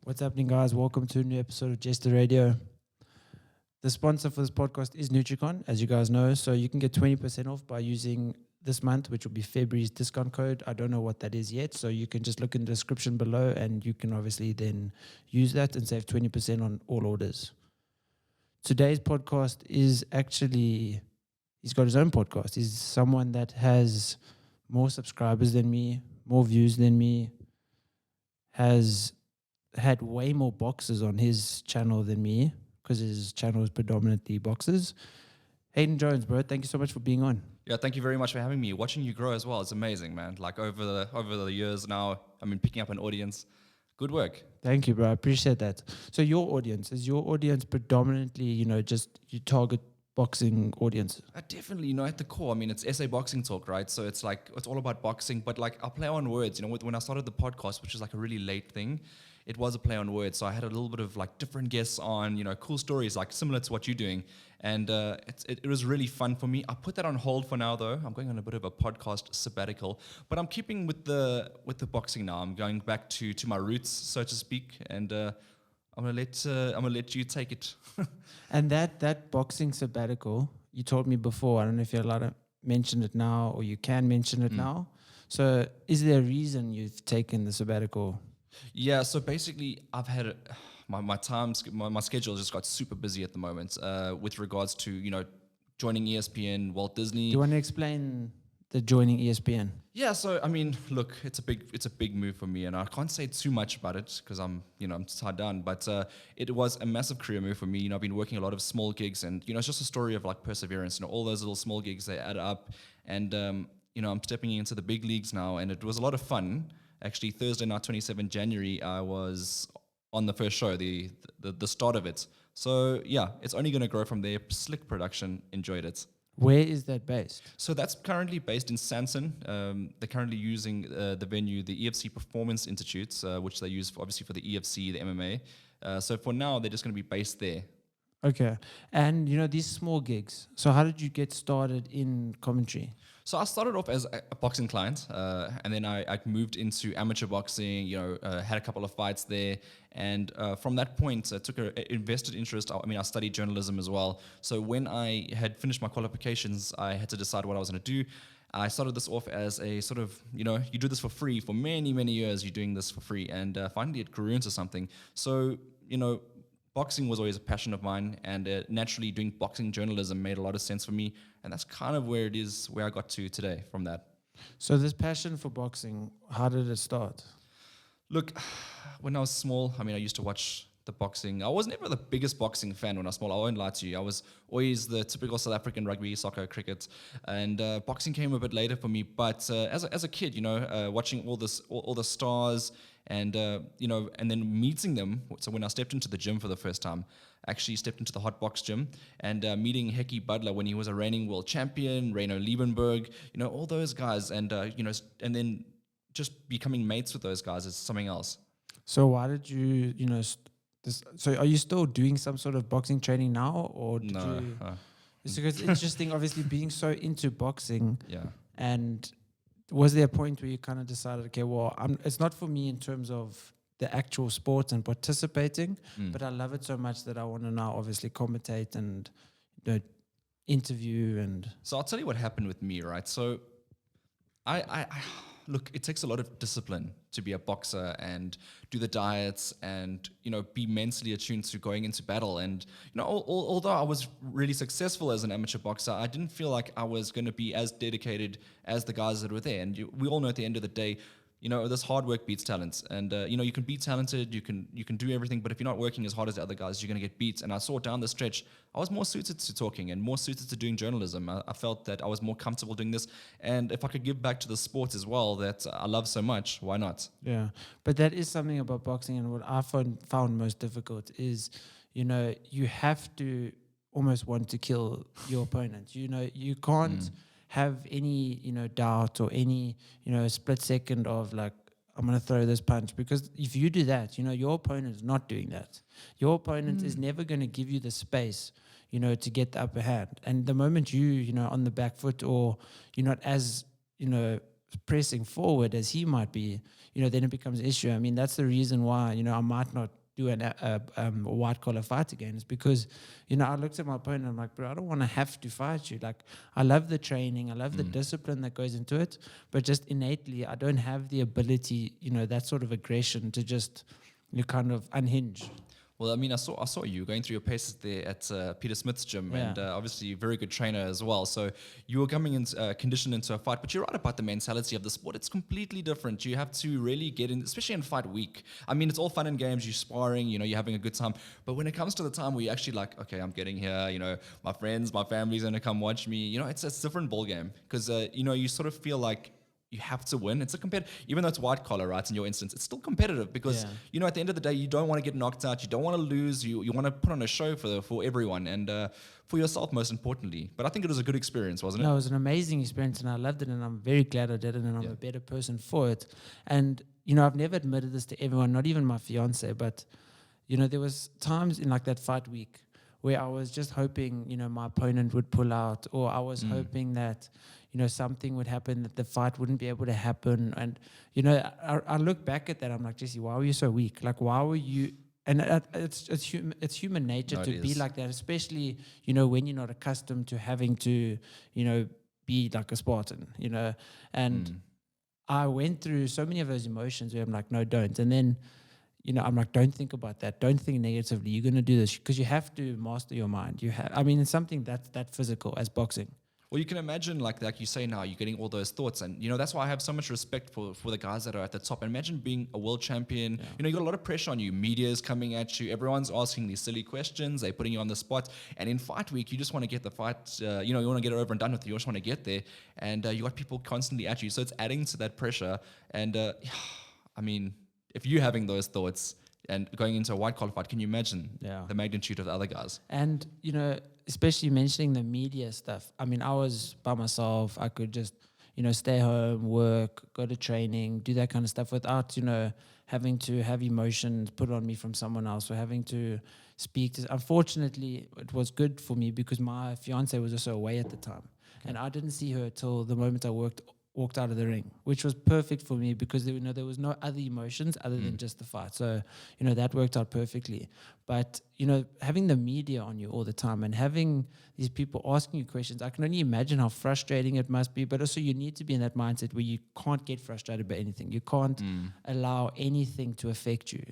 What's happening, guys? Welcome to a new episode of Jester Radio. The sponsor for this podcast is Nutricon, as you guys know. So you can get 20% off by using this month, which will be February's discount code. I don't know what that is yet. So you can just look in the description below and you can obviously then use that and save 20% on all orders. Today's podcast is actually, he's got his own podcast. He's someone that has more subscribers than me, more views than me, has had way more boxes on his channel than me because his channel is predominantly boxes. Hayden Jones, bro, thank you so much for being on. Yeah, thank you very much for having me. Watching you grow as well, it's amazing, man. Like over the years now, I mean, picking up an audience. Good work. Thank you, bro. I appreciate that. So your audience, is your audience predominantly, just you target boxing audience? Definitely, at the core, I mean, it's SA Boxing Talk, right? So it's like, it's all about boxing, but like I'll play on words. When I started the podcast, which is like a really late thing, it was a play on words. So I had a little bit of like different guests on, cool stories, like similar to what you're doing. And it was really fun for me. I put that on hold for now, though. I'm going on a bit of a podcast sabbatical, but I'm keeping with the boxing now. I'm going back to my roots, so to speak, and I'm gonna let you take it. And that boxing sabbatical, you told me before. I don't know if you're allowed to mention it now or you can mention it now. So is there a reason you've taken the sabbatical? Yeah, so basically I've had my schedule just got super busy at the moment with regards to, joining ESPN, Walt Disney. Do you want to explain the joining ESPN? Yeah, so I mean, look, it's a big move for me, and I can't say too much about it because I'm tied down. But it was a massive career move for me. I've been working a lot of small gigs, and it's just a story of like perseverance. All those little small gigs, they add up, and I'm stepping into the big leagues now, and it was a lot of fun. Actually, Thursday night, 27 January, I was on the first show, the start of it. So yeah, it's only going to grow from there. Slick production, enjoyed it. Where is that based? So that's currently based in Sanson. They're currently using the venue, the EFC Performance Institute, which they use obviously for the EFC, the MMA. So for now, they're just going to be based there. Okay. And, these small gigs. So how did you get started in commentary? So I started off as a boxing client, and then I moved into amateur boxing, had a couple of fights there. And from that point, I took an invested interest. I studied journalism as well. So when I had finished my qualifications, I had to decide what I was going to do. I started this off as a sort of, you do this for free. For many, many years, you're doing this for free. And finally, it grew into something. So, boxing was always a passion of mine, and naturally doing boxing journalism made a lot of sense for me, and that's kind of where I got to today from that. So this passion for boxing, how did it start? Look, when I was small, I used to watch the boxing. I was never the biggest boxing fan when I was small. I won't lie to you. I was always the typical South African rugby, soccer, cricket, and boxing came a bit later for me. But as a kid, watching all the stars. And and then meeting them. So when I stepped into the gym for the first time, I actually stepped into the hot box gym and meeting Hecky Butler when he was a reigning world champion, Reino Liebenberg, all those guys, and and then just becoming mates with those guys is something else. So why did you, so are you still doing some sort of boxing training now, or did you? It's because it's interesting, obviously, being so into boxing. Yeah. And was there a point where you kind of decided, okay, well, it's not for me in terms of the actual sport and participating, but I love it so much that I want to now obviously commentate and interview and... So I'll tell you what happened with me, right? So I look, it takes a lot of discipline to be a boxer and do the diets and, be mentally attuned to going into battle. And, although I was really successful as an amateur boxer, I didn't feel like I was going to be as dedicated as the guys that were there. And we all know at the end of the day, this hard work beats talent. And, you can be talented, you can do everything, but if you're not working as hard as the other guys, you're going to get beat. And I saw down the stretch, I was more suited to talking and more suited to doing journalism. I felt that I was more comfortable doing this. And if I could give back to the sport as well that I love so much, why not? Yeah, but that is something about boxing. And what I found most difficult is, you have to almost want to kill your opponent. You can't... have any, doubt or any, split second of like, I'm going to throw this punch. Because if you do that, your opponent is not doing that. Your opponent is never going to give you the space, to get the upper hand. And the moment you, on the back foot or you're not as, pressing forward as he might be, then it becomes an issue. I mean, that's the reason why, I might not do a white collar fight again, is because, I looked at my opponent and I'm like, bro, I don't want to have to fight you. Like, I love the training, I love the discipline that goes into it, but just innately, I don't have the ability, that sort of aggression to just, kind of unhinge. Well, I mean, I saw you going through your paces there at Peter Smith's gym, and obviously a very good trainer as well. So you were coming in conditioned into a fight, but you're right about the mentality of the sport. It's completely different. You have to really get in, especially in fight week. I mean, it's all fun and games. You're sparring, you're having a good time. But when it comes to the time where you're actually like, okay, I'm getting here, my friends, my family's going to come watch me. It's a different ball game because, you sort of feel like you have to win. It's a even though it's white collar, right? In your instance, it's still competitive because at the end of the day, you don't want to get knocked out. You don't want to lose. You want to put on a show for everyone and for yourself, most importantly. But I think it was a good experience, wasn't it? No, it was an amazing experience, and I loved it, and I'm very glad I did it, and I'm a better person for it. And I've never admitted this to everyone, not even my fiance, but there was times in like that fight week where I was just hoping my opponent would pull out, or I was hoping that something would happen, that the fight wouldn't be able to happen. And, I look back at that, I'm like, Jesse, why were you so weak? Like, why were you? And it's human nature to be like that, especially, when you're not accustomed to having to, be like a Spartan, And I went through so many of those emotions where I'm like, no, don't. And then, I'm like, don't think about that. Don't think negatively. You're going to do this because you have to master your mind. It's something that's that physical as boxing. Well, you can imagine, like you say now, you're getting all those thoughts. And, that's why I have so much respect for the guys that are at the top. Imagine being a world champion. Yeah. You got a lot of pressure on you. Media is coming at you. Everyone's asking these silly questions. They're putting you on the spot. And in fight week, you just want to get the fight, you want to get it over and done with. You just want to get there. And you got people constantly at you. So it's adding to that pressure. And, I mean, if you're having those thoughts and going into a white collar fight, can you imagine the magnitude of the other guys? And, especially mentioning the media stuff. I mean, I was by myself. I could just, stay home, work, go to training, do that kind of stuff without, having to have emotions put on me from someone else or having to speak to. Unfortunately, it was good for me because my fiance was also away at the time. Okay. And I didn't see her till the moment I walked out of the ring, which was perfect for me because there was no other emotions other than just the fight. So, that worked out perfectly. But, having the media on you all the time and having these people asking you questions, I can only imagine how frustrating it must be. But also you need to be in that mindset where you can't get frustrated by anything. You can't allow anything to affect you.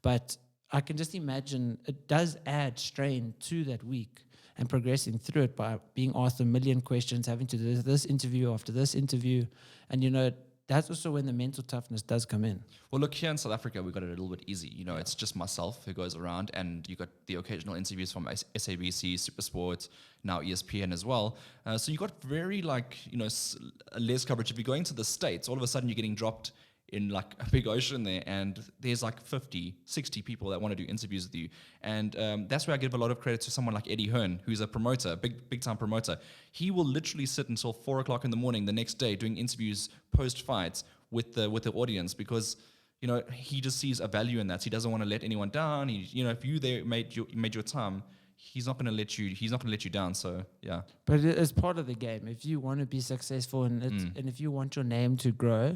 But I can just imagine it does add strain to that week. And progressing through it by being asked a million questions, having to do this interview after this interview. And, that's also when the mental toughness does come in. Well, look, here in South Africa, we got it a little bit easy. It's just myself who goes around, and you got the occasional interviews from SABC, SuperSport, now ESPN as well. So you got very, less coverage. If you're going to the States, all of a sudden you're getting dropped in like a big ocean there, and there's like 50, 60 people that want to do interviews with you. And that's where I give a lot of credit to someone like Eddie Hearn, who's a promoter, big time promoter. He will literally sit until 4 o'clock in the morning the next day doing interviews post-fights with the audience because, he just sees a value in that. He doesn't want to let anyone down. If you there made your time, he's not going to let you down. So yeah. But it's part of the game. If you want to be successful and if you want your name to grow,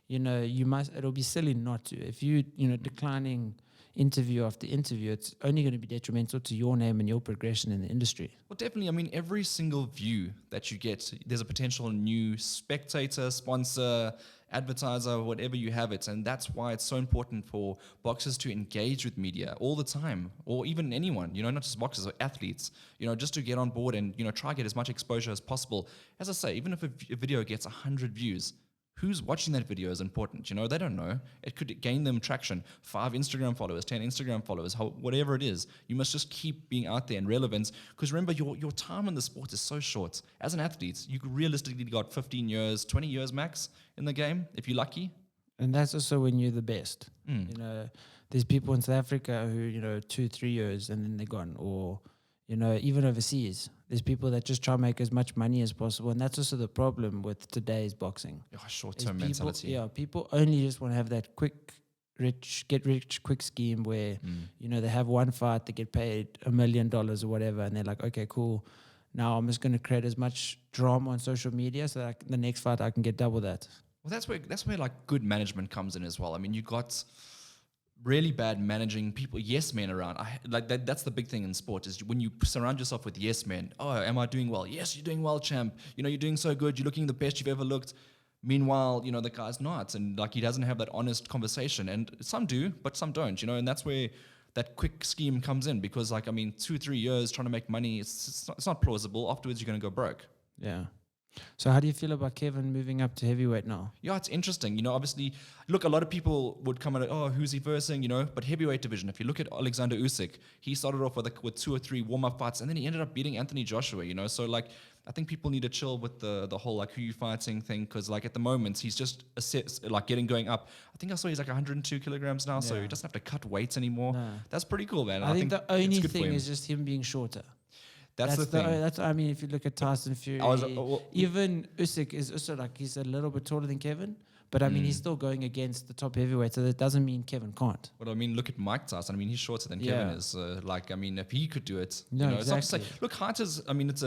you must. It'll be silly not to. If you declining interview after interview, it's only going to be detrimental to your name and your progression in the industry. Well, definitely. I mean, every single view that you get, there's a potential new spectator, sponsor, advertiser, whatever you have it. And that's why it's so important for boxers to engage with media all the time, or even anyone, not just boxers or athletes, just to get on board and, try to get as much exposure as possible. As I say, even if a video gets 100 views, who's watching that video is important. They don't know. It could gain them traction. 5 Instagram followers, 10 Instagram followers, whatever it is. You must just keep being out there and relevant. Because remember, your time in the sport is so short. As an athlete, you could realistically got 15 years, 20 years max in the game, if you're lucky. And that's also when you're the best. There's people in South Africa who, 2-3 years and then they're gone. Or, even overseas. There's people that just try to make as much money as possible. And that's also the problem with today's boxing. Short-term mentality. Yeah, people only just want to have that get rich quick scheme where, they have one fight, they get paid $1 million or whatever. And they're like, okay, cool. Now I'm just going to create as much drama on social media so that the next fight I can get double that. Well, that's where like good management comes in as well. I mean, you got really bad managing people, yes men around. Like that's the big thing in sport is when you surround yourself with yes men. Oh, am I doing well? Yes, you're doing well, champ. You know, you're doing so good. You're looking the best you've ever looked. Meanwhile, you know, the guy's not, and like he doesn't have that honest conversation. And some do, but some don't. You know, and that's where that quick scheme comes in because, like, I mean, 2-3 years trying to make money, it's not plausible. Afterwards, you're going to go broke. Yeah. So how do you feel about Kevin moving up to heavyweight now? Yeah, it's interesting. You know, obviously, look, a lot of people would come at, oh, who's he versing? You know, but heavyweight division. If you look at Alexander Usyk, he started off with 2 or 3 warm-up fights, and then he ended up beating Anthony Joshua. You know, so like, I think people need to chill with the whole like who you fighting thing because like at the moment he's just like going up. I think I saw he's like 102 kilograms now, so he doesn't have to cut weights anymore. No. That's pretty cool, man. I think the only thing is just him being shorter. That's the thing. I mean, if you look at Tyson Fury, even Usyk is also like he's a little bit taller than Kevin, but I mean he's still going against the top heavyweight, so that doesn't mean Kevin can't. Well, I mean, look at Mike Tyson. I mean, he's shorter than Kevin is. Like, I mean, if he could do it, no, you know, exactly. It's not to say, look, height is. I mean, it's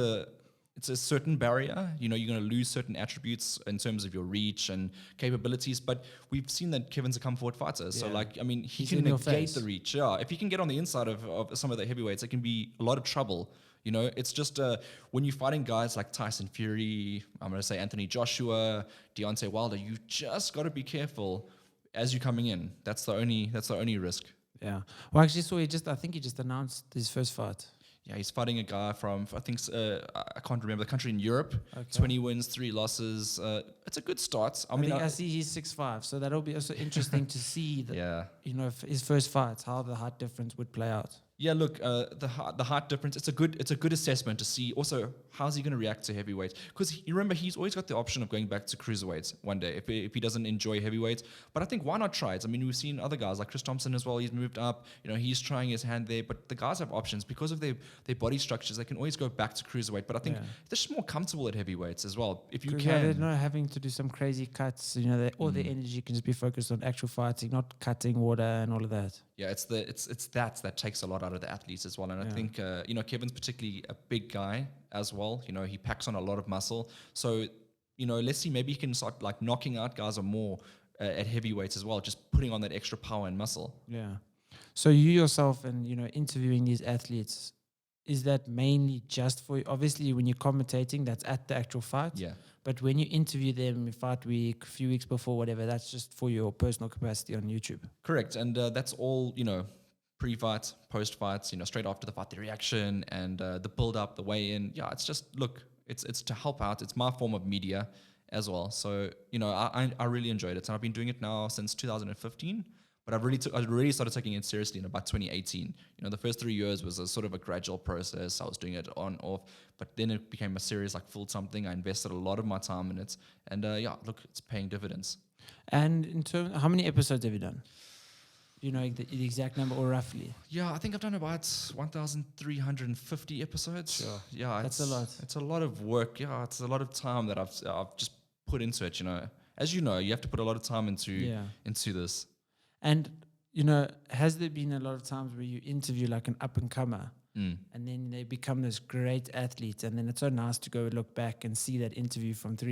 a certain barrier. You know, you're going to lose certain attributes in terms of your reach and capabilities. But we've seen that Kevin's a come forward fighter. So, like, I mean, he can negate the reach. Yeah, if he can get on the inside of some of the heavyweights, it can be a lot of trouble. You know, it's just when you're fighting guys like Tyson Fury, I'm going to say Anthony Joshua, Deontay Wilder, you just got to be careful as you're coming in. That's the only risk. Yeah. Well, actually, I think he just announced his first fight. Yeah, he's fighting a guy from, I think, I can't remember the country in Europe. Okay. 20 wins, 3 losses. It's a good start. I see he's 6'5", so that'll be also interesting to see that, you know, his first fights, how the height difference would play out. Yeah, look, the height difference, it's a good assessment to see also how's he going to react to heavyweight. Because you remember, he's always got the option of going back to cruiserweights one day if he doesn't enjoy heavyweights. But I think why not try it? I mean, we've seen other guys like Chris Thompson as well. He's moved up. You know, he's trying his hand there. But the guys have options because of their body structures. They can always go back to cruiserweight. But I think they're just more comfortable at heavyweights as well. If you can, they're not having to do some crazy cuts. You know, all their energy can just be focused on actual fighting, not cutting water and all of that. Yeah, it's that takes a lot out of the athletes as well. And I think, you know, Kevin's particularly a big guy as well. You know, he packs on a lot of muscle. So, you know, let's see, maybe he can start like knocking out guys or more at heavyweights as well, just putting on that extra power and muscle. Yeah. So you yourself and, you know, interviewing these athletes, is that mainly just for, obviously when you're commentating, that's at the actual fight. Yeah. But when you interview them fight week, a few weeks before, whatever, that's just for your personal capacity on YouTube. Correct. And that's all, you know, pre-fights, post-fights, you know, straight after the fight, the reaction and the build-up, the weigh-in. Yeah, it's just, look, it's to help out. It's my form of media as well. So, you know, I really enjoyed it. And I've been doing it now since 2015. But I really started taking it seriously in about 2018. You know, the first 3 years was a sort of a gradual process. I was doing it on, off. But then it became a serious, like, full-time thing. I invested a lot of my time in it. And, yeah, look, it's paying dividends. And in terms, how many episodes have you done? Do you know the exact number or roughly? Yeah, I think I've done about 1,350 episodes. Sure. Yeah, that's a lot. It's a lot of work. Yeah, it's a lot of time that I've just put into it, you know. As you know, you have to put a lot of time into this. And, you know, has there been a lot of times where you interview like an up-and-comer and then they become this great athlete and then it's so nice to go look back and see that interview from 2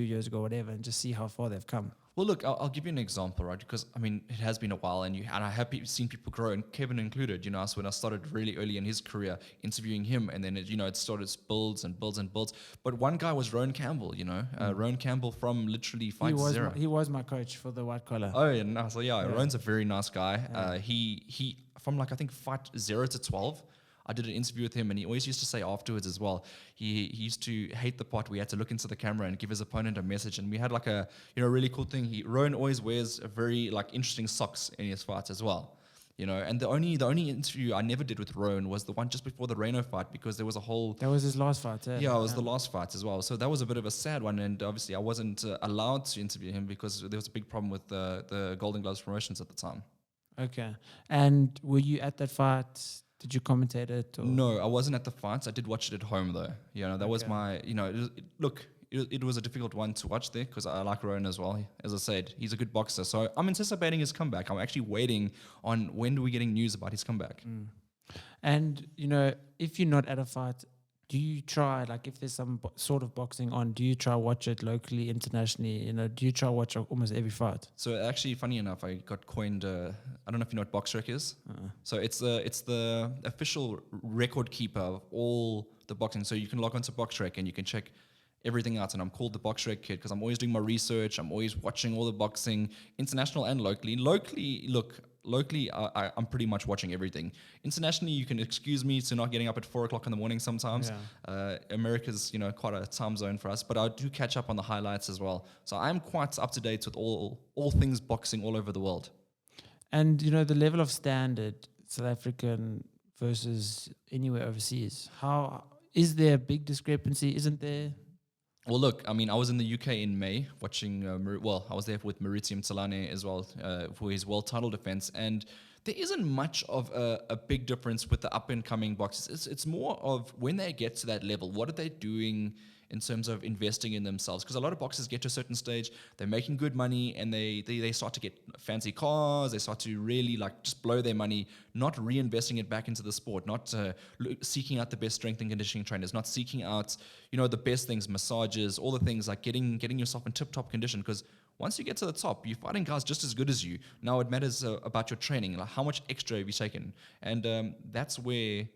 years ago, whatever, and just see how far they've come? Well, look, I'll give you an example, right? Because, I mean, it has been a while and I have seen people grow, and Kevin included, you know, so when I started really early in his career interviewing him, and then, it started builds and builds and builds. But one guy was Rowan Campbell, you know, Rowan Campbell from literally Fight Zero. He was my coach for the white collar. Oh, yeah, no, so Rowan's a very nice guy. He from like, I think Fight 0 to 12, I did an interview with him, and he always used to say afterwards as well, he used to hate the part where he had to look into the camera and give his opponent a message. And we had like a, you know, really cool thing. Rowan always wears a very like interesting socks in his fights as well, you know. And the only interview I never did with Rowan was the one just before the Reno fight, because there was a whole... That was his last fight, yeah. Yeah, it was the last fight as well. So that was a bit of a sad one, and obviously I wasn't allowed to interview him because there was a big problem with the Golden Gloves promotions at the time. Okay. And were you at that fight? Did you commentate it? Or? No, I wasn't at the fights. I did watch it at home, though. You know, that was my, you know, it was a difficult one to watch there because I like Rowan as well. As I said, he's a good boxer. So I'm anticipating his comeback. I'm actually waiting on when are we getting news about his comeback. And, you know, if you're not at a fight, Do you try, like, if there's some sort of boxing on, do you try watch it locally, internationally? Do you try watch almost every fight? So actually, funny enough, I got coined. I don't know if you know what BoxRec is. Uh-uh. So it's the official record keeper of all the boxing. So you can log onto BoxRec and you can check everything out. And I'm called the BoxRec kid because I'm always doing my research. I'm always watching all the boxing, international and locally. Locally, I'm pretty much watching everything. Internationally, you can excuse me to not getting up at 4 o'clock in the morning sometimes. Yeah. America's, quite a time zone for us, but I do catch up on the highlights as well. So I'm quite up to date with all things boxing all over the world. And, the level of standard, South African versus anywhere overseas, how is there a big discrepancy? Isn't there? Well, look, I mean, I was in the UK in May watching, I was there with Maurizio Mtsalane as well for his world title defense. And there isn't much of a big difference with the up-and-coming boxers. It's more of when they get to that level, what are they doing in terms of investing in themselves? Because a lot of boxers get to a certain stage, they're making good money, and they start to get fancy cars, they start to really just blow their money, not reinvesting it back into the sport, not seeking out the best strength and conditioning trainers, not seeking out, the best things, massages, all the things, like getting yourself in tip-top condition. Because once you get to the top, you're fighting guys just as good as you. Now it matters about your training, like how much extra have you taken, and that's where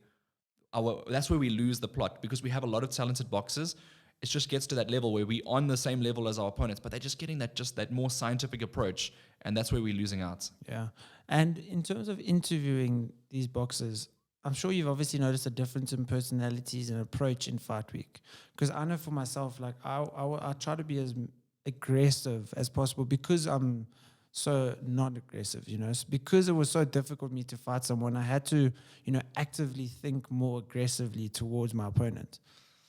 we lose the plot, because we have a lot of talented boxers. It just gets to that level where we're on the same level as our opponents, but they're just getting that more scientific approach, and that's where we're losing out. Yeah. And in terms of interviewing these boxers, I'm sure you've obviously noticed a difference in personalities and approach in fight week. Because I know for myself, I try to be as aggressive as possible because I'm so not aggressive, because it was so difficult for me to fight someone. I had to, actively think more aggressively towards my opponent.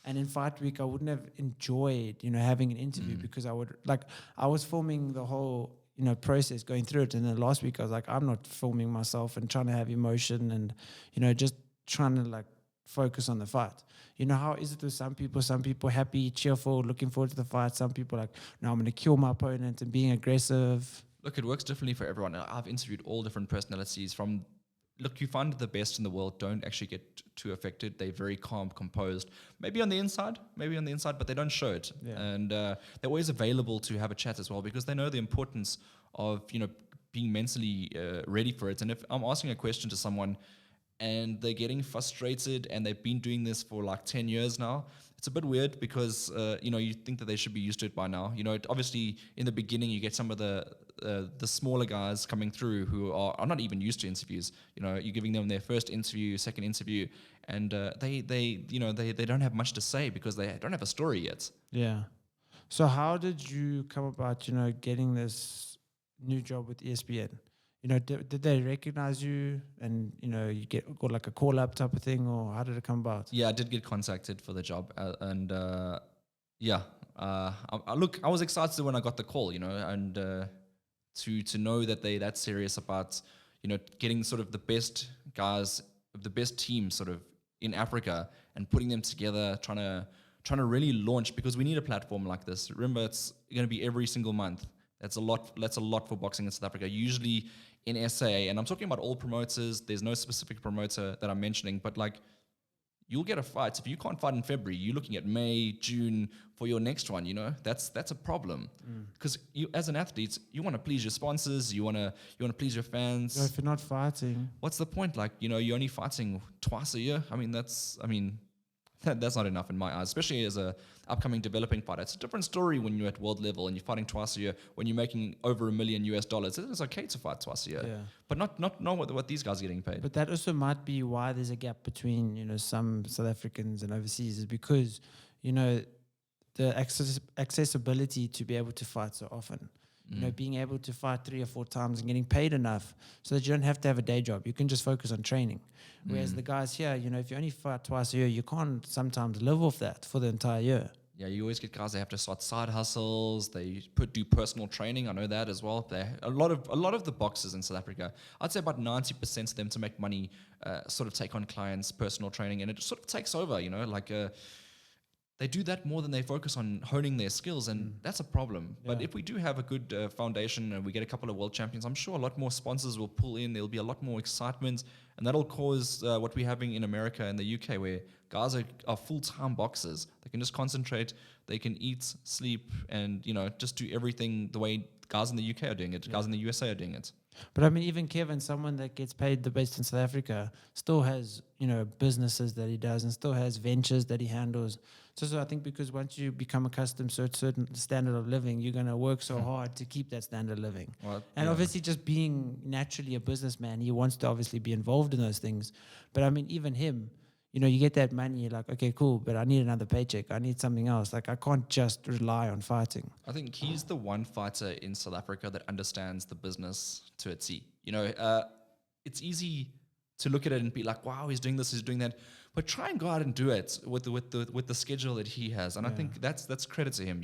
And in fight week, I wouldn't have enjoyed, having an interview because I was filming the whole, process going through it. And then last week I was like, I'm not filming myself and trying to have emotion and, just trying to focus on the fight. How is it with some people happy, cheerful, looking forward to the fight. Some people no, I'm going to kill my opponent and being aggressive. Look, it works differently for everyone. I've interviewed all different personalities from... Look, you find the best in the world don't actually get too affected. They're very calm, composed. Maybe on the inside, but they don't show it. Yeah. And they're always available to have a chat as well, because they know the importance of, being mentally ready for it. And if I'm asking a question to someone and they're getting frustrated and they've been doing this for 10 years now, it's a bit weird because, you think that they should be used to it by now. Obviously in the beginning you get some of the smaller guys coming through who are not even used to interviews. You're giving them their first interview, second interview, and they don't have much to say because they don't have a story yet. Yeah. So how did you come about, getting this new job with ESPN? Did they recognize you and, you got a call up type of thing, or how did it come about? Yeah, I did get contacted for the job. I was excited when I got the call, and to know that they're that serious about, getting sort of the best guys, the best team sort of in Africa and putting them together, trying to really launch, because we need a platform like this. Remember, it's going to be every single month. That's a lot for boxing in South Africa. Usually in SA, and I'm talking about all promoters. There's no specific promoter that I'm mentioning, but you'll get a fight. If you can't fight in February, you're looking at May, June for your next one. That's a problem, because you, as an athlete, you want to please your sponsors, you want to please your fans. So if you're not fighting, what's the point? You're only fighting twice a year. That's not enough in my eyes, especially as a upcoming developing fighter. It's a different story when you're at world level and you're fighting twice a year. When you're making over $1 million, it's okay to fight twice a year, but not what these guys are getting paid. But that also might be why there's a gap between some South Africans and overseas, is because the accessibility to be able to fight so often. Being able to fight 3 or 4 times and getting paid enough so that you don't have to have a day job. You can just focus on training. Whereas the guys here, if you only fight twice a year, you can't sometimes live off that for the entire year. Yeah, you always get guys that have to start side hustles. They do personal training. I know that as well. A lot of the boxers in South Africa, I'd say about 90% of them, to make money, sort of take on clients, personal training, and it just sort of takes over. they do that more than they focus on honing their skills, and that's a problem. But Yeah. if we do have a good foundation and we get a couple of world champions, I'm sure a lot more sponsors will pull in. There'll be a lot more excitement, and that'll cause what we're having in America and the UK, where guys are full-time boxers. They can just concentrate, they can eat, sleep, and just do everything the way guys in the UK are doing it, guys in the USA are doing it. But I mean, even Kevin, someone that gets paid the best in South Africa, still has, businesses that he does and still has ventures that he handles. So I think because once you become accustomed to a certain standard of living, you're going to work so hard to keep that standard of living. Well, And yeah. obviously just being naturally a businessman, he wants to obviously be involved in those things. But I mean, even him, you get that money, you're like, okay, cool, but I need another paycheck. I need something else. Like, I can't just rely on fighting. I think he's the one fighter in South Africa that understands the business to a T. It's easy to look at it and be like, wow, he's doing this, he's doing that. But try and go out and do it with the schedule that he has. And I think that's credit to him,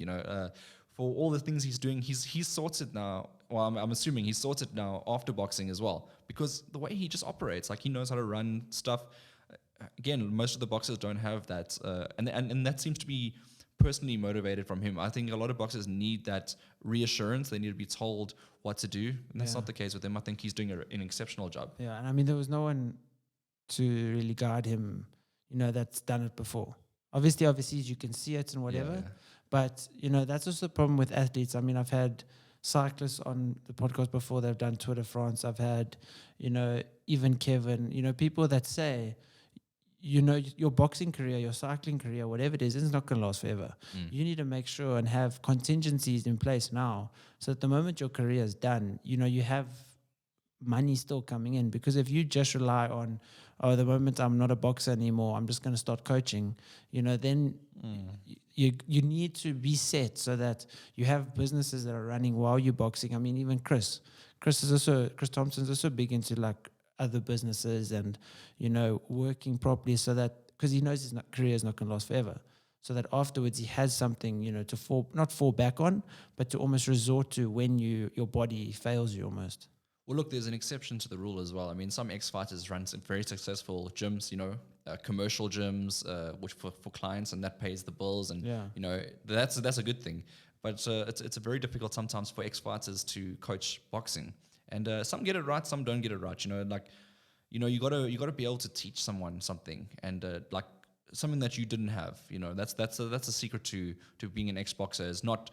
for all the things he's doing. He's sorted now. Well, I'm assuming he's sorted now after boxing as well, because the way he just operates, like he knows how to run stuff. Again, most of the boxers don't have that, and that seems to be personally motivated from him. I think a lot of boxers need that reassurance. They need to be told what to do, and that's not the case with him. I think he's doing an exceptional job. Yeah, and I mean, there was no one to really guide him, that's done it before. Obviously, overseas, you can see it and whatever, Yeah. but, that's also the problem with athletes. I mean, I've had cyclists on the podcast before that have done Tour de France. I've had, even Kevin, people that say, your boxing career, your cycling career, whatever it is not going to last forever. You need to make sure and have contingencies in place now, so that the moment your career is done, you have money still coming in. Because if you just rely on, the moment I'm not a boxer anymore, I'm just going to start coaching, then you need to be set so that you have businesses that are running while you're boxing. I mean, even Chris Thompson's also big into like other businesses and, working properly, so that, because he knows his career is not going to last forever. So that afterwards he has something, to not fall back on, but to almost resort to when your body fails you almost. Well, look, there's an exception to the rule as well. I mean, some ex-fighters run some very successful gyms, commercial gyms, which for clients, and that pays the bills, and that's a good thing. But it's very difficult sometimes for ex-fighters to coach boxing, and some get it right, some don't get it right. You gotta be able to teach someone something, and like something that you didn't have. That's a secret to being an ex-boxer, is not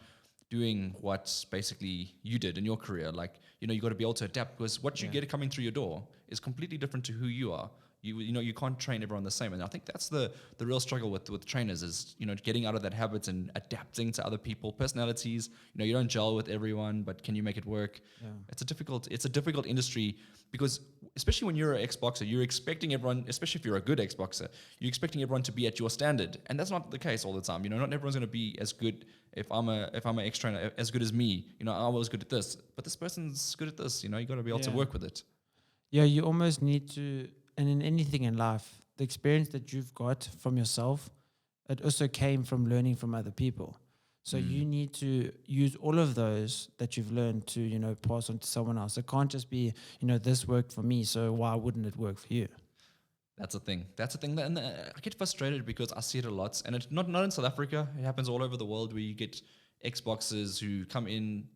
doing what basically you did in your career. Like, you got to be able to adapt, because what you get coming through your door is completely different to who you are. You can't train everyone the same. And I think that's the real struggle with trainers, is, getting out of that habit and adapting to other people, personalities. You don't gel with everyone, but can you make it work? Yeah. It's a difficult industry, because especially when you're an ex-boxer, you're expecting everyone, especially if you're a good ex-boxer, you're expecting everyone to be at your standard. And that's not the case all the time. Not everyone's going to be as good. If I'm an ex-trainer, as good as me, I was good at this, but this person's good at this. You got to be able to work with it. Yeah, you almost need to. And in anything in life, the experience that you've got from yourself, it also came from learning from other people. So you need to use all of those that you've learned to, pass on to someone else. It can't just be, this worked for me, so why wouldn't it work for you? That's a thing. And I get frustrated because I see it a lot. And it's not in South Africa. It happens all over the world, where you get ex-boxers who come in,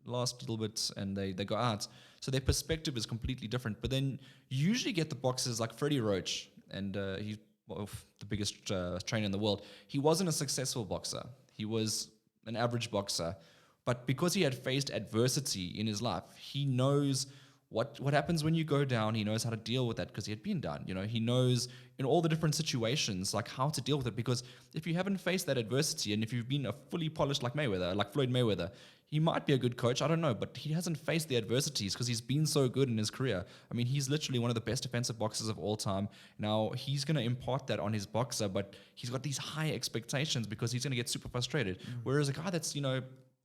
last little bit, and they go out. So their perspective is completely different. But then you usually get the boxers like Freddie Roach, and he's the biggest trainer in the world. He wasn't a successful boxer. He was an average boxer. But because he had faced adversity in his life, he knows what happens when you go down. He knows how to deal with that, because he had been down. He knows in all the different situations, like, how to deal with it. Because if you haven't faced that adversity, and if you've been a fully polished like Floyd Mayweather, he might be a good coach, I don't know, but he hasn't faced the adversities because he's been so good in his career. I mean, he's literally one of the best defensive boxers of all time. Now, he's going to impart that on his boxer, but he's got these high expectations because he's going to get super frustrated. Whereas a guy that's,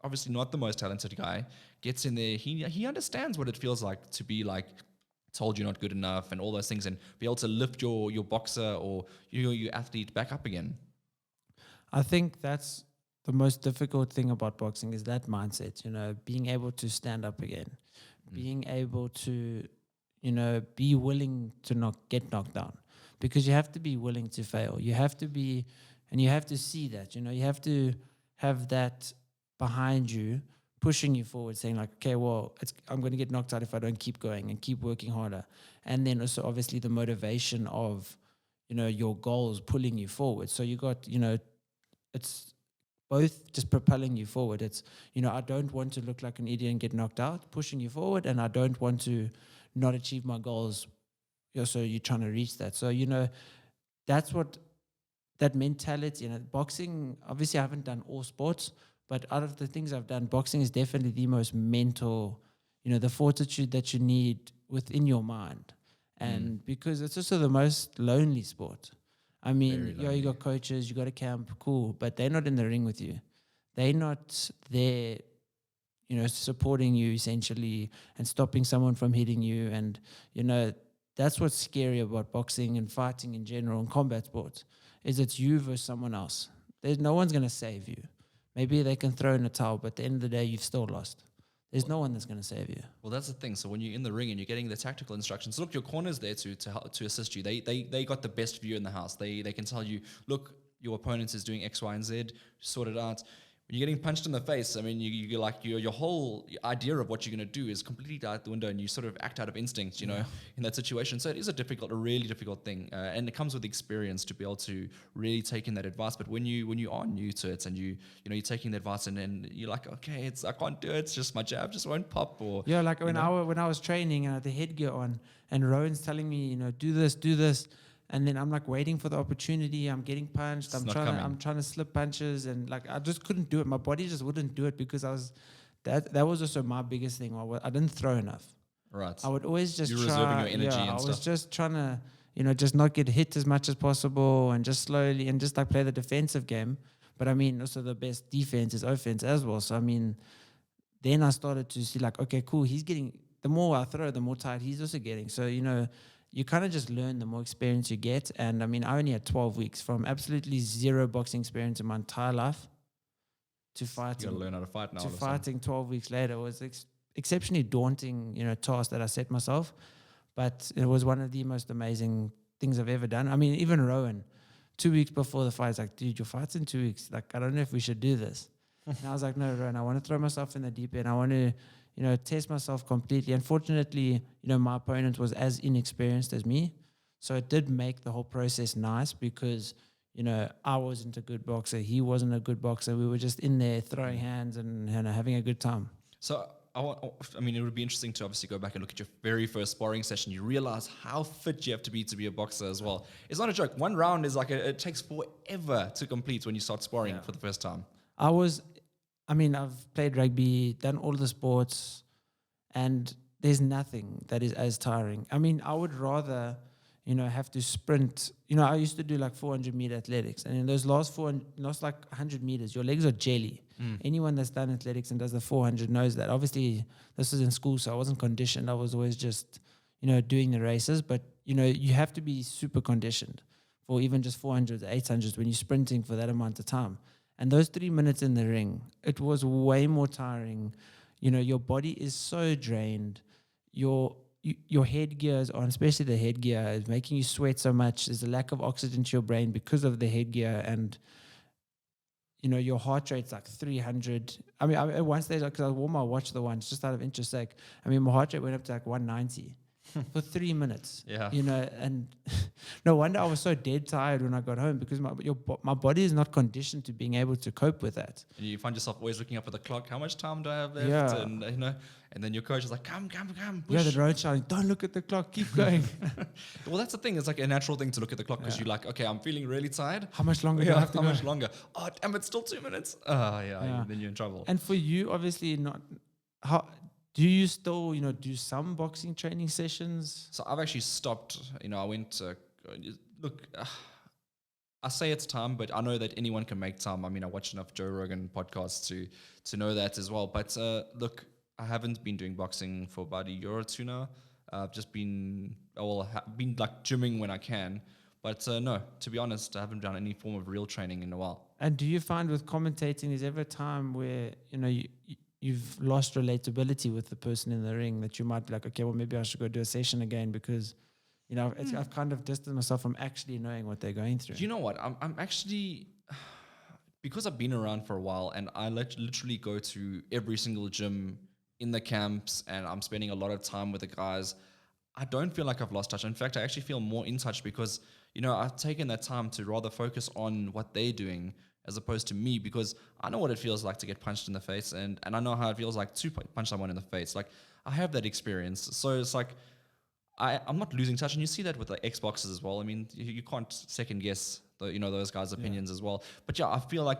obviously not the most talented guy, gets in there, he understands what it feels like to be like told you're not good enough and all those things, and be able to lift your boxer or your athlete back up again. I think that's the most difficult thing about boxing, is that mindset, being able to stand up again, being able to, be willing to not get knocked down, because you have to be willing to fail. You have to be, And you have to see that, you have to have that behind you, pushing you forward, saying like, okay, well, I'm going to get knocked out if I don't keep going and keep working harder. And then also obviously the motivation of, your goals pulling you forward. So you got, it's both just propelling you forward. It's, I don't want to look like an idiot and get knocked out, pushing you forward. And I don't want to not achieve my goals. So you're trying to reach that. So, that's what that mentality, boxing, obviously I haven't done all sports, but out of the things I've done, boxing is definitely the most mental, the fortitude that you need within your mind. And because it's also the most lonely sport. I mean, you got coaches, you got a camp, cool, but they're not in the ring with you. They're not there, supporting you essentially and stopping someone from hitting you. And, that's what's scary about boxing and fighting in general and combat sports, is it's you versus someone else. There's no one's going to save you. Maybe they can throw in a towel, but at the end of the day, you've still lost. There's no one that's going to save you. Well, that's the thing. So when you're in the ring and you're getting the tactical instructions, look, your corner's there to help, to assist you. They got the best view in the house. They can tell you, look, your opponent is doing X, Y, and Z. Sort it out. When you're getting punched in the face, I mean, you're like your whole idea of what you're going to do is completely out the window, and you sort of act out of instinct, in that situation. So it is a really difficult thing, and it comes with experience to be able to really take in that advice. But when you are new to it and you're taking the advice and you're like, okay, I can't do it. It's just my jab just won't pop. Or like when I was training and I had the headgear on, and Rowan's telling me, do this. And then I'm like waiting for the opportunity. I'm getting punched. I'm trying to slip punches, and like I just couldn't do it. My body just wouldn't do it because that was also my biggest thing. I didn't throw enough. Right. I would always just You're reserving your energy and I stuff. was just trying to, just not get hit as much as possible and just slowly and just like play the defensive game. But I mean, also the best defense is offense as well. So I mean, then I started to see like, okay, cool. He's getting, the more I throw, the more tired he's also getting. So you kind of just learn the more experience you get. And I mean, I only had 12 weeks from absolutely zero boxing experience in my entire life to fighting. You gotta learn how to fight now. To fighting 12 weeks later was exceptionally daunting, task that I set myself. But it was one of the most amazing things I've ever done. I mean, even Rowan, 2 weeks before the fight, was like, dude, your fight's in 2 weeks. Like, I don't know if we should do this. And I was like, no, Rowan, I want to throw myself in the deep end. I want to test myself completely. Unfortunately, my opponent was as inexperienced as me. So it did make the whole process nice because, I wasn't a good boxer. He wasn't a good boxer. We were just in there throwing hands and having a good time. So, I mean, it would be interesting to obviously go back and look at your very first sparring session. You realize how fit you have to be a boxer as well. It's not a joke. One round is like, it takes forever to complete when you start sparring for the first time. I've played rugby, done all the sports, and there's nothing that is as tiring. I mean, I would rather, have to sprint. I used to do like 400-meter athletics, and in those last 100 meters, your legs are jelly. Anyone that's done athletics and does the 400 knows that. Obviously, this was in school, so I wasn't conditioned. I was always just, doing the races. But, you have to be super conditioned for even just 400s, 800s when you're sprinting for that amount of time. And those 3 minutes in the ring, it was way more tiring. Your body is so drained. Your headgear is on, especially the headgear, is making you sweat so much. There's a lack of oxygen to your brain because of the headgear. And, your heart rate's like 300. I mean, at one stage, because I wore my watch just out of interest sake, my heart rate went up to like 190. For 3 minutes. Yeah. And no wonder I was so dead tired when I got home because my body is not conditioned to being able to cope with that. And you find yourself always looking up at the clock. How much time do I have left? Yeah. And and then your coach is like, come. Push. Yeah, the road shouting, don't look at the clock, keep going. Well, that's the thing. It's like a natural thing to look at the clock because you're like, okay, I'm feeling really tired. How much longer do I have to go? How much longer? Oh, damn, it's still 2 minutes. Then you're in trouble. And for you, obviously not. How do you still, do some boxing training sessions? So I've actually stopped. I went look. I say it's time, but I know that anyone can make time. I mean, I watch enough Joe Rogan podcasts to know that as well. But look, I haven't been doing boxing for about a year or two now. I've just been been like gymming when I can. But no, to be honest, I haven't done any form of real training in a while. And do you find with commentating, there's ever a time where, you've lost relatability with the person in the ring that you might be like, okay, well, maybe I should go do a session again because, I've kind of distanced myself from actually knowing what they're going through. Do you know what? I'm actually because I've been around for a while and I literally go to every single gym in the camps and I'm spending a lot of time with the guys, I don't feel like I've lost touch. In fact, I actually feel more in touch because, I've taken that time to rather focus on what they're doing as opposed to me, because I know what it feels like to get punched in the face, and I know how it feels like to punch someone in the face. Like, I have that experience. So it's like, I'm not losing touch, and you see that with the Xboxes as well. I mean, you can't second guess those guys' opinions as well. But yeah, I feel like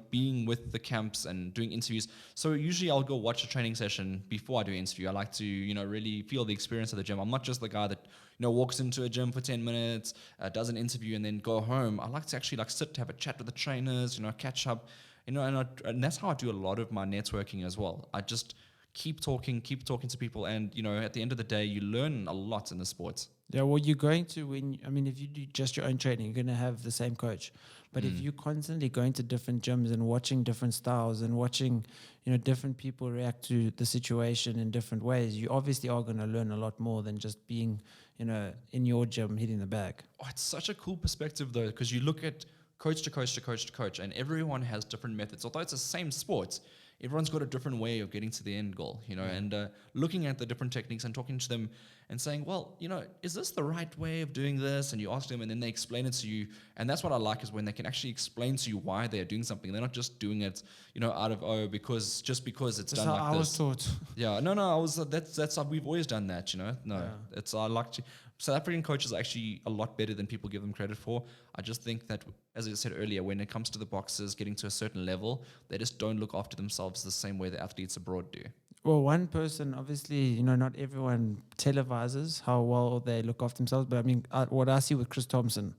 being with the camps and doing interviews. So usually I'll go watch a training session before I do an interview. I like to really feel the experience of the gym. I'm not just the guy that walks into a gym for 10 minutes, does an interview, and then go home. I like to actually sit, have a chat with the trainers, catch up, and that's how I do a lot of my networking as well. I just keep talking to people, and at the end of the day, you learn a lot in the sports. Yeah, well, you're going to if you do just your own training, you're going to have the same coach. But if you're constantly going to different gyms and watching different styles and watching, different people react to the situation in different ways, you obviously are going to learn a lot more than just being, in your gym hitting the bag. Oh, it's such a cool perspective though, because you look at coach to coach to coach to coach, and everyone has different methods. Although it's the same sport, everyone's got a different way of getting to the end goal, and looking at the different techniques and talking to them and saying, well, is this the right way of doing this? And you ask them and then they explain it to you. And that's what I like, is when they can actually explain to you why they're doing something. They're not just doing it, out of, because it's That's done how like I this. was taught. Yeah, no, that's how we've always done that, I like to. South African coaches are actually a lot better than people give them credit for. I just think that, as I said earlier, when it comes to the boxers getting to a certain level, they just don't look after themselves the same way the athletes abroad do. Well, one person, obviously, not everyone televises how well they look after themselves. But what I see with Chris Thompson,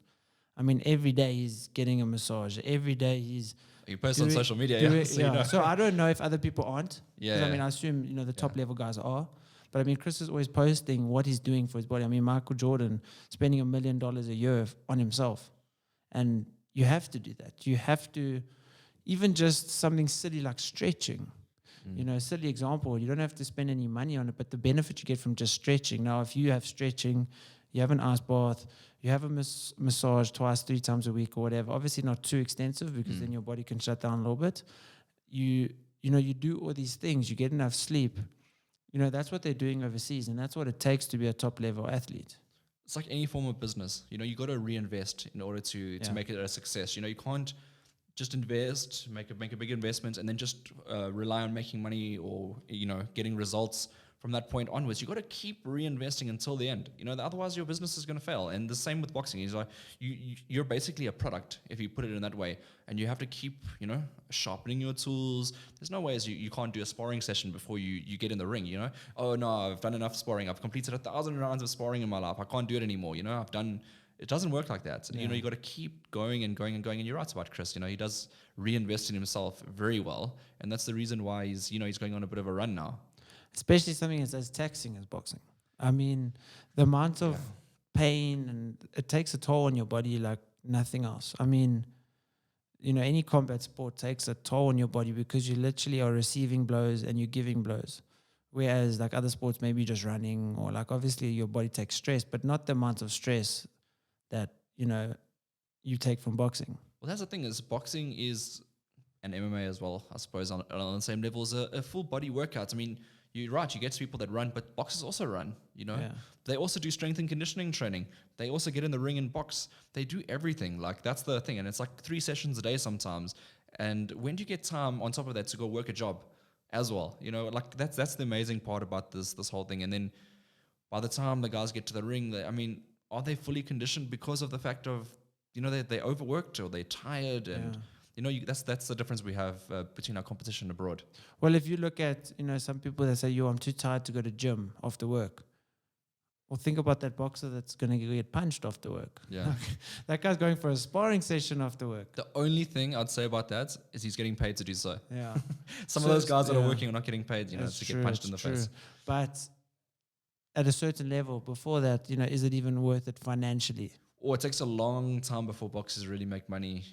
every day he's getting a massage. Every day he's You post on social media, So I don't know if other people aren't. Yeah. I assume the top level guys are. But Chris is always posting what he's doing for his body. Michael Jordan spending $1 million a year on himself, and you have to do that. You have to, even just something silly like stretching. A silly example. You don't have to spend any money on it, but the benefit you get from just stretching. Now, if you have stretching, you have an ice bath, you have a massage twice, 3 times a week or whatever. Obviously not too extensive, because then your body can shut down a little bit. You do all these things. You get enough sleep. That's what they're doing overseas, and that's what it takes to be a top level athlete. It's like any form of business. You got to reinvest in order to make it a success. You can't just invest, make a big investment, and then just rely on making money or getting results from that point onwards. You got to keep reinvesting until the end. Otherwise your business is going to fail. And the same with boxing. Is like you're basically a product, if you put it in that way, and you have to keep sharpening your tools. There's no ways you can't do a sparring session before you get in the ring. Oh no, I've done enough sparring. I've completed 1,000 rounds of sparring in my life. I can't do it anymore. It doesn't work like that. Yeah. You got to keep going and going and going. And you're right about Chris. He does reinvest in himself very well, and that's the reason why he's going on a bit of a run now. Especially something that's as taxing as boxing. The amount of pain, and it takes a toll on your body like nothing else. Any combat sport takes a toll on your body, because you literally are receiving blows and you're giving blows. Whereas like other sports, maybe just running, or like obviously your body takes stress, but not the amount of stress that, you take from boxing. Well, that's the thing, is boxing is, and MMA as well, I suppose, on the same level, is a full body workout. You're right, you get to people that run, but boxers also run, Yeah. They also do strength and conditioning training. They also get in the ring and box. They do everything. Like, that's the thing. And it's like 3 sessions a day sometimes. And when do you get time on top of that to go work a job as well? Like, that's the amazing part about this whole thing. And then by the time the guys get to the ring, are they fully conditioned because of the fact of, they overworked or they're tired? And that's the difference we have between our competition abroad. Well, if you look at, some people that say, I'm too tired to go to gym after work. Well, think about that boxer that's going to get punched after work. Yeah. That guy's going for a sparring session after work. The only thing I'd say about that is he's getting paid to do so. Yeah. Some of those guys that are working are not getting paid, to get punched in the face. But at a certain level, before that, is it even worth it financially? Or it takes a long time before boxers really make money,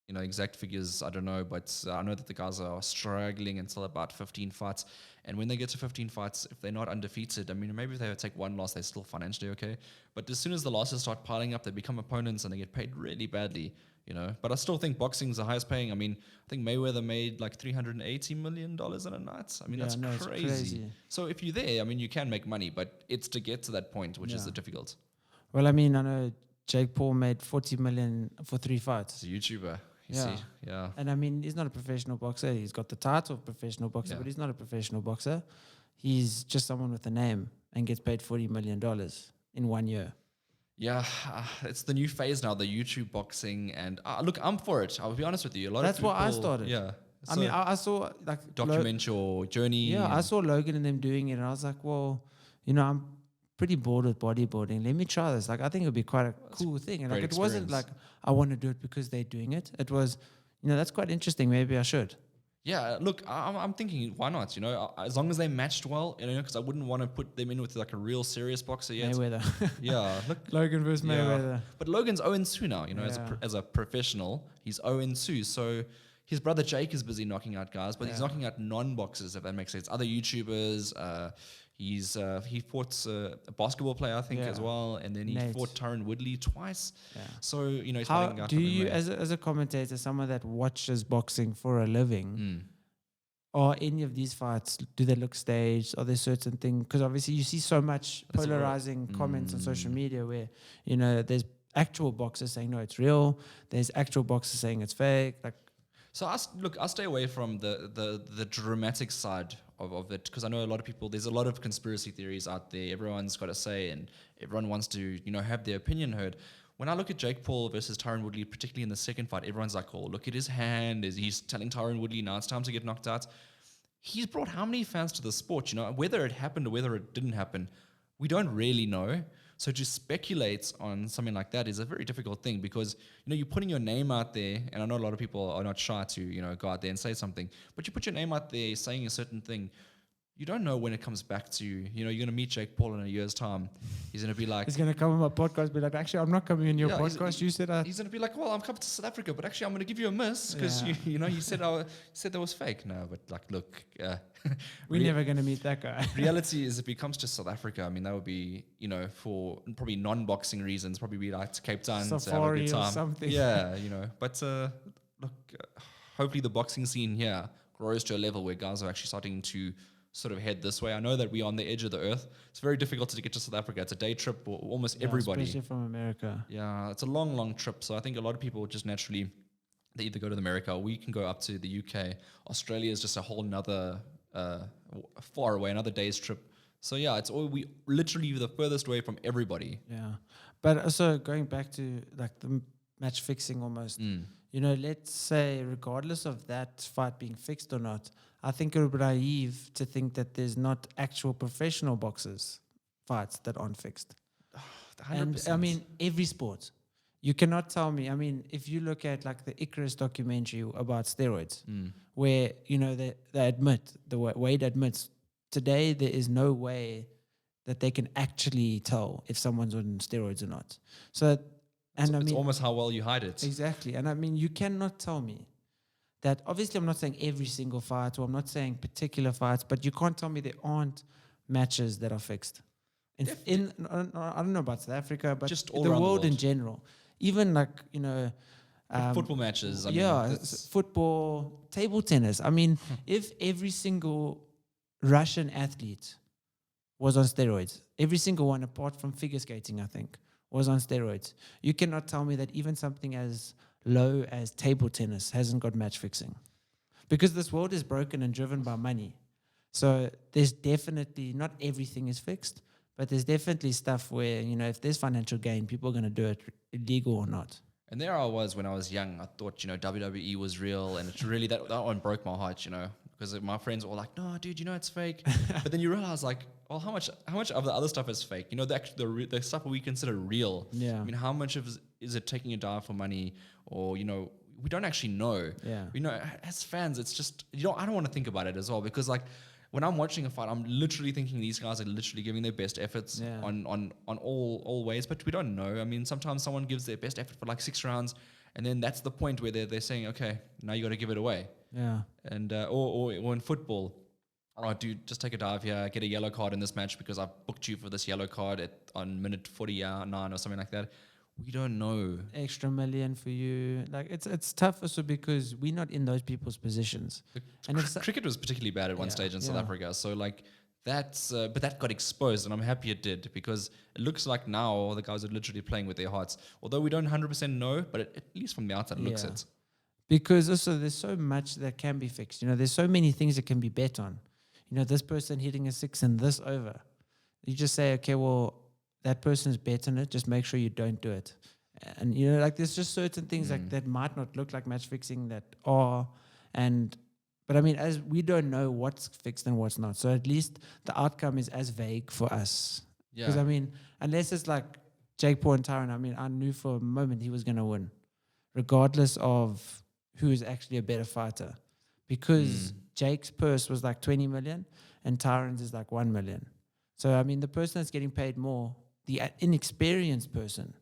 exact figures, I don't know, but I know that the guys are struggling until about 15 fights. And when they get to 15 fights, if they're not undefeated, I mean, maybe if they take one loss, they're still financially okay. But as soon as the losses start piling up, they become opponents and they get paid really badly. But I still think boxing's the highest paying. I mean, I think Mayweather made like $380 million in a night. I mean, Yeah, that's no, it's crazy. crazy. So if you're there, I mean, you can make money, but it's to get to that point, which is the difficult. Well, I mean, I know Jake Paul made 40 million for 3 fights. It's a YouTuber. You see? Yeah. And I mean, he's not a professional boxer. He's got the title of professional boxer, but he's not a professional boxer. He's just someone with a name and gets paid $40 million in 1 year. Yeah, it's the new phase now, the YouTube boxing. And look, I'm for it. I'll be honest with you. That's why I started. Yeah. I mean, I saw like document your journey. Yeah, I saw Logan and them doing it, and I was like, well, I'm pretty bored with bodybuilding. Let me try this. Like, I think it would be quite a cool thing. And like, it wasn't like I want to do it because they're doing it. It was, that's quite interesting. Maybe I should. Yeah, look, I'm thinking, why not? As long as they matched well, because I wouldn't want to put them in with like a real serious boxer yet. Mayweather. Yeah, look, Logan versus Mayweather. But Logan's 0-2 now. As a professional, he's 0-2. So his brother Jake is busy knocking out guys, but he's knocking out non-boxers, if that makes sense. Other YouTubers. He fought a basketball player, I think, as well, and then he fought Tyron Woodley twice. Yeah. So he's fighting out. Do you, as a commentator, someone that watches boxing for a living, are any of these fights? Do they look staged? Are there certain things? Because obviously you see so much polarizing comments on social media where there's actual boxers saying no, it's real. There's actual boxers saying it's fake. Like. So I stay away from the dramatic side of it, because I know a lot of people, there's a lot of conspiracy theories out there. Everyone's got a say and everyone wants to, have their opinion heard. When I look at Jake Paul versus Tyron Woodley, particularly in the second fight, everyone's like, oh, look at his hand. He's telling Tyron Woodley, now it's time to get knocked out. He's brought how many fans to the sport? Whether it happened or whether it didn't happen, we don't really know. So to speculate on something like that is a very difficult thing, because you're putting your name out there, and I know a lot of people are not shy to go out there and say something, but you put your name out there saying a certain thing. You don't know when it comes back to you. You're going to meet Jake Paul in a year's time. He's going to be like... He's going to come on my podcast and be like, actually, I'm not coming in your podcast. You said... He's going to be like, well, I'm coming to South Africa, but actually I'm going to give you a miss because, you said that was fake. No, but like, look... we're never going to meet that guy. Reality is if he comes to South Africa, I mean, that would be, for probably non-boxing reasons, probably be like to Cape Town Safari to have a good time. Or something. Yeah, But look, hopefully the boxing scene here grows to a level where guys are actually starting to sort of head this way. I know that we're on the edge of the earth. It's very difficult to get to South Africa. It's a day trip for almost everybody. Especially from America. Yeah, it's a long, long trip. So I think a lot of people just naturally, they either go to America or we can go up to the UK. Australia is just a whole nother, far away, another day's trip. So yeah, we literally the furthest away from everybody. Yeah. But also going back to like the match fixing almost, let's say regardless of that fight being fixed or not, I think it would be naive to think that there's not actual professional boxers fights that aren't fixed. 100%. And I mean, every sport. You cannot tell me, I mean, if you look at like the Icarus documentary about steroids, where, they admit, Wade admits, today there is no way that they can actually tell if someone's on steroids or not. So, it's almost how well you hide it. Exactly. And I mean, you cannot tell me that, obviously I'm not saying every single fight, or I'm not saying particular fights, but you can't tell me there aren't matches that are fixed. I don't know about South Africa, but just all the around world in general. Even like, football matches. Football, table tennis. I mean, if every single Russian athlete was on steroids, every single one apart from figure skating, I think, was on steroids, you cannot tell me that even something as low as table tennis hasn't got match fixing, because this world is broken and driven by money. So there's definitely, not everything is fixed, but there's definitely stuff where, if there's financial gain, people are going to do it, illegal or not. And there I was when I was young. I thought, WWE was real, and it's really that one broke my heart, because my friends were all like, no, dude, it's fake. But then you realize, like, well, how much of the other stuff is fake? The stuff we consider real. Yeah. I mean, how much of is it taking a dive for money, or we don't actually know. Yeah. As fans, it's just I don't want to think about it as well, because like when I'm watching a fight, I'm literally thinking these guys are literally giving their best efforts on all ways, but we don't know. I mean, sometimes someone gives their best effort for like 6 rounds, And then that's the point where they're saying, okay, now you got to give it away. Yeah. And or in football, oh, dude, just take a dive here, get a yellow card in this match because I've booked you for this yellow card on minute 49 or something like that. We don't know. Extra million for you. Like it's tough also because we're not in those people's positions. And if Cricket was particularly bad at one stage in South Africa. So like that's, but that got exposed, and I'm happy it did, because it looks like now the guys are literally playing with their hearts. Although we don't 100% know, but at least from the outside it looks it. Because also there's so much that can be fixed. You know, there's so many things that can be bet on. You know, this person hitting a 6 and this over. You just say, okay, well, that person's bet on it. Just make sure you don't do it. And, you know, like there's just certain things like that might not look like match fixing that are. But I mean, as we don't know what's fixed and what's not. So at least the outcome is as vague for us. Yeah. Because I mean, unless it's like Jake Paul and Tyron, I mean, I knew for a moment he was going to win, regardless of who is actually a better fighter. Because Jake's purse was like 20 million and Tyron's is like 1 million. So, I mean, the person that's getting paid more, the inexperienced person,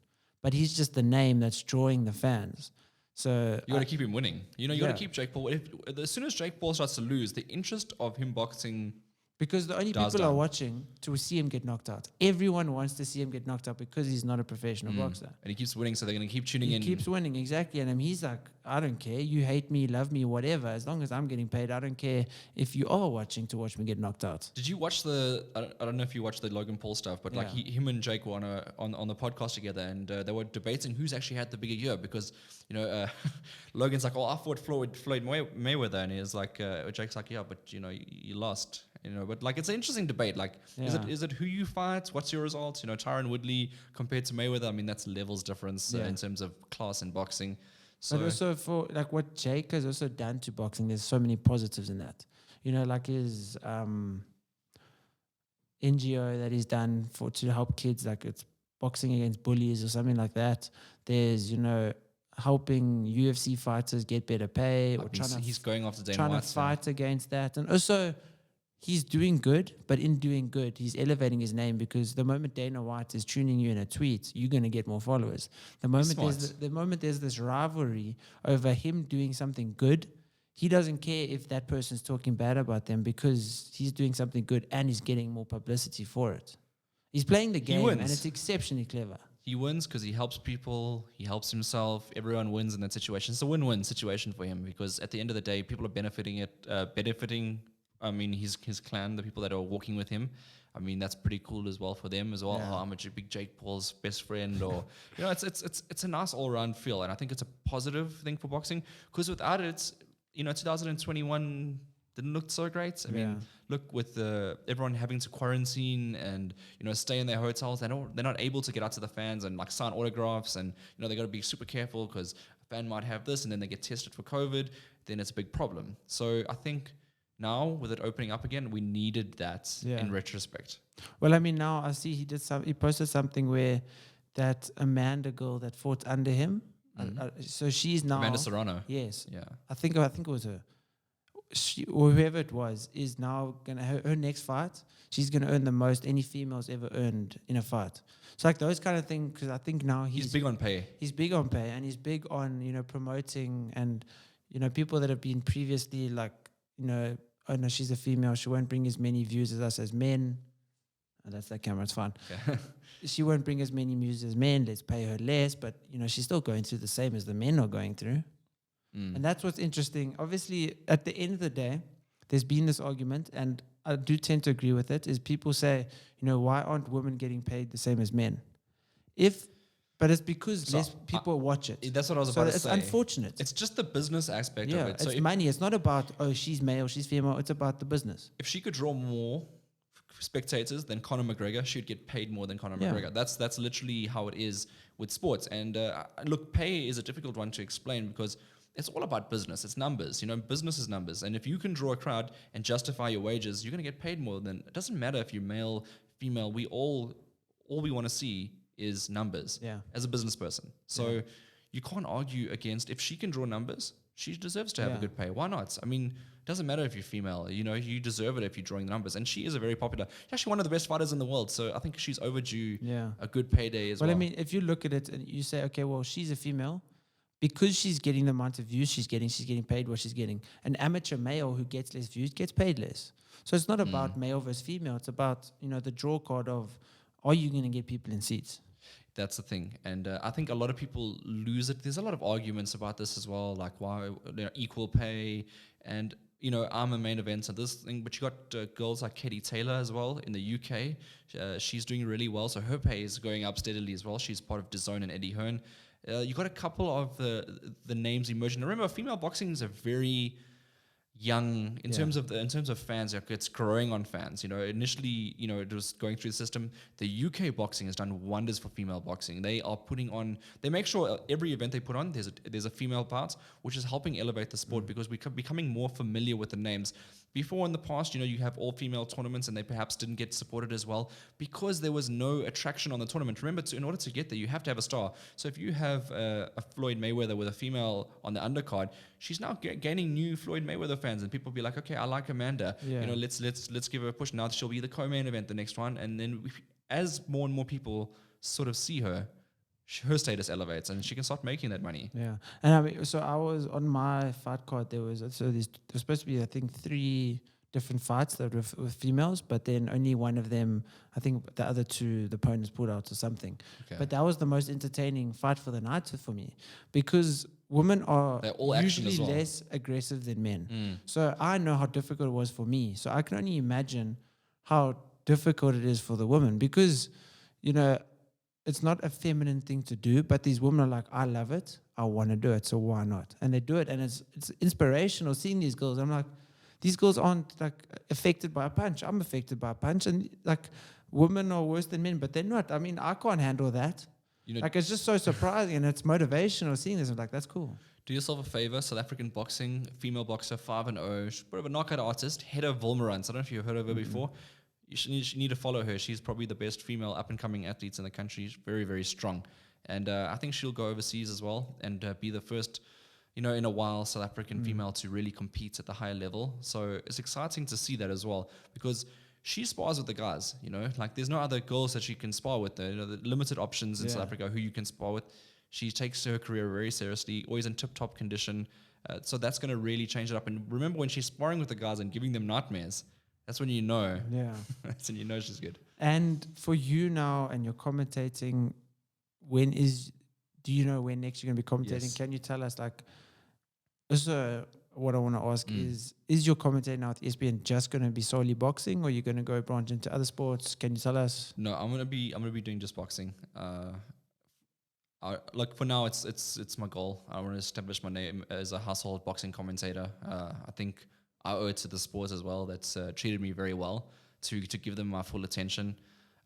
but he's just the name that's drawing the fans. So you got to keep him winning. You know, you got to keep Jake Paul. As soon as Jake Paul starts to lose, the interest of him boxing, because the only people are watching to see him get knocked out. Everyone wants to see him get knocked out because he's not a professional boxer. And he keeps winning, so they're going to keep tuning in. He keeps winning, exactly. And he's like, I don't care. You hate me, love me, whatever. As long as I'm getting paid, I don't care if you are watching to watch me get knocked out. Did you watch I don't know if you watched the Logan Paul stuff, but like him and Jake were on the podcast together, and they were debating who's actually had the bigger year, because, you know, Logan's like, oh, I fought Floyd Mayweather, and he's like, Jake's like, yeah, but, you know, you lost. You know, but like it's an interesting debate. Like, is it who you fight? What's your results? You know, Tyron Woodley compared to Mayweather. I mean, that's levels difference in terms of class in boxing. So, but also for like what Jake has also done to boxing, there's so many positives in that. You know, like his NGO that he's done to help kids, like it's boxing against bullies or something like that. There's, you know, helping UFC fighters get better pay, or he's going after Dana White, trying to fight against that, and also. He's doing good, but in doing good, he's elevating his name, because the moment Dana White is tuning you in a tweet, you're going to get more followers. The moment there's this rivalry over him doing something good, he doesn't care if that person's talking bad about them, because he's doing something good and he's getting more publicity for it. He's playing the game, and it's exceptionally clever. He wins because he helps people, he helps himself, everyone wins in that situation. It's a win-win situation for him, because at the end of the day, people are benefiting I mean, his clan, the people that are walking with him. I mean, that's pretty cool as well for them as well. Yeah. Oh, I'm a big Jake Paul's best friend, or you know, it's a nice all around feel, and I think it's a positive thing for boxing, because without it, you know, 2021 didn't look so great. I mean, look, with everyone having to quarantine and, you know, stay in their hotels, they're not able to get out to the fans and like sign autographs, and, you know, they got to be super careful because a fan might have this and then they get tested for COVID, then it's a big problem. So I think. Now, with it opening up again, we needed that in retrospect. Well, I mean, now I see he posted something where that Amanda girl that fought under him, so she's now... Amanda Serrano. Yes. Yeah. I think it was her. She, or whoever it was, is now going to... Her next fight, she's going to earn the most any female's ever earned in a fight. So like those kind of things, because I think now he's big on pay. He's big on pay, and he's big on, you know, promoting, and, you know, people that have been previously like, you know... Oh no, she's a female. She won't bring as many views as us as men. Oh, that's that camera. It's fine. Okay. She won't bring as many views as men. Let's pay her less. But, you know, she's still going through the same as the men are going through. And that's what's interesting. Obviously, at the end of the day, there's been this argument, and I do tend to agree with it, is people say, you know, why aren't women getting paid the same as men? But it's because less people watch it. That's what I was about to say. It's unfortunate. It's just the business aspect of it. So it's money. It's not about, oh, she's male, she's female. It's about the business. If she could draw more spectators than Conor McGregor, she'd get paid more than Conor McGregor. That's literally how it is with sports. And look, pay is a difficult one to explain, because it's all about business. It's numbers. You know, business is numbers. And if you can draw a crowd and justify your wages, you're going to get paid more. Than it doesn't matter if you're male, female. We all we want to see is numbers as a business person. So you can't argue against, if she can draw numbers, she deserves to have a good pay. Why not? I mean, it doesn't matter if you're female, you know, you deserve it if you're drawing the numbers. And she is a very popular, she's actually one of the best fighters in the world. So I think she's overdue a good payday as well. Well, I mean, if you look at it and you say, okay, well, she's a female, because she's getting the amount of views she's getting paid what she's getting. An amateur male who gets less views gets paid less. So it's not about male versus female. It's about, the draw card of, are you going to get people in seats? That's the thing. And I think a lot of people lose it. There's a lot of arguments about this as well, like why equal pay. And, I'm a main event of this thing, but you got girls like Katie Taylor as well in the UK. She's doing really well. So her pay is going up steadily as well. She's part of DAZN and Eddie Hearn. You got a couple of the names emerging. Remember, female boxing is a very young in terms of fans. Like, it's growing on fans. Initially, it was going through the system. The UK boxing has done wonders for female boxing. They are putting on. They make sure every event they put on, there's a female part, which is helping elevate the sport because we're becoming more familiar with the names. Before in the past, you have all-female tournaments and they perhaps didn't get supported as well because there was no attraction on the tournament. Remember, in order to get there, you have to have a star. So if you have a Floyd Mayweather with a female on the undercard, she's now gaining new Floyd Mayweather fans, and people be like, okay, I like Amanda. Yeah. Let's give her a push. Now she'll be the co-main event the next one, and then as more and more people sort of see her, her status elevates and she can start making that money. Yeah. And so I was on my fight card. There's supposed to be, I think, 3 different fights that were with females, but then only one of them, I think the other 2, the opponents pulled out or something. Okay. But that was the most entertaining fight for the night for me because women are usually less aggressive than men. So I know how difficult it was for me. So I can only imagine how difficult it is for the women because, it's not a feminine thing to do, but these women are like, I love it. I want to do it. So why not? And they do it. And it's inspirational seeing these girls. I'm like, these girls aren't like affected by a punch. I'm affected by a punch. And like women are worse than men, but they're not. I mean, I can't handle that. It's just so surprising and it's motivational seeing this. I'm like, that's cool. Do yourself a favor, South African boxing, female boxer, 5-0, bit of a knockout artist, Hedda Volmerans. I don't know if you've heard of her before. You need to follow her. She's probably the best female up-and-coming athletes in the country. She's very, very strong. And I think she'll go overseas as well and be the first, in a while, South African female to really compete at the higher level. So it's exciting to see that as well because she spars with the guys, Like there's no other girls that she can spar with. The limited options in South Africa who you can spar with. She takes her career very seriously, always in tip-top condition. So that's going to really change it up. And remember when she's sparring with the guys and giving them nightmares, that's when you know. Yeah. That's when you know she's good. And for you now and you're commentating, do you know when next you're going to be commentating? Yes. Can you tell us, so what I want to ask is your commentating now with ESPN just going to be solely boxing or are you going to go branch into other sports? Can you tell us? No, I'm going to be doing just boxing. For now, it's my goal. I want to establish my name as a household boxing commentator. I think I owe it to the sport as well that's treated me very well to give them my full attention.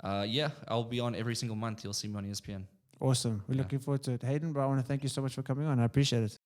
I'll be on every single month. You'll see me on ESPN. Awesome. We're looking forward to it. Hayden, bro, I want to thank you so much for coming on. I appreciate it.